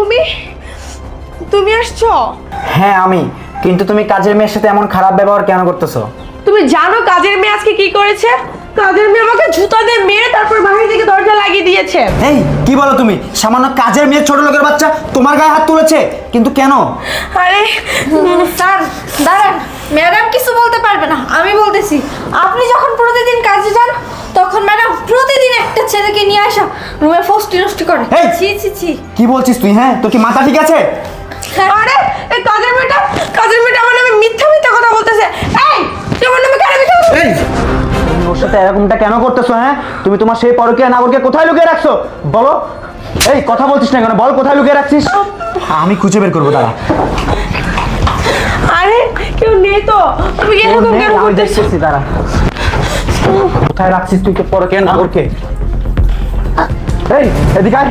তুমি তুমি আসছো? হ্যাঁ আমি, কিন্তু তুমি কাজের মেয়ের সাথে এমন খারাপ ব্যবহার কেন করতেছো? তুমি জানো কাজের মেয়ে আজকে কি করেছে? কাজের মেয়ে আমাকে জুতা দিয়ে মেরে তারপর বাইরে থেকে দরজা লাগিয়ে দিয়েছে। এই কি বলো তুমি? সামান্য কাজের মেয়ে, ছোট লোকের বাচ্চা তোমার গায়ে হাত তুলেছে, কিন্তু কেন? আরে স্যার দাঁড়ান, ম্যাডাম কিছু বলতে পারবে না, আমি বলতেছি। আপনি যখন প্রতিদিন কাজে যান তখন ম্যাডাম প্রতিদিন একটা ছেলেকে নিয়ে আসা রুমে ফষ্টি নষ্টি করে। এই! ছি ছি ছি। কি বলছিস তুই? হ্যাঁ, তোর কি মাথা ঠিক আছে? আরে এই কাজের মেয়েটা আমার নামে মিথ্যা মিথ্যা কথা বলতেছে। এই তুই আমার নামে কেন মিথ্যা কথা? এই তুমি ওর সাথে এরকমটা কেন করতেছো? হ্যাঁ, তুমি তোমার সেই পরকীয়া নাগরকে কোথায় লুকিয়ে রাখছো বলো? এই কথা বলছিস না কেন? বল কোথায় লুকিয়ে রাখছিস? আমি খুঁজে বের করবো, দাঁড়া। আরে কেউ নেই তো, তুমি কি এরকম কেন আমি করতেছো? দেখতেছি, দাঁড়া। কোথায় রাখছিস তুই তোর পরকীয়া নাগরকে? এই এদিকে আয়।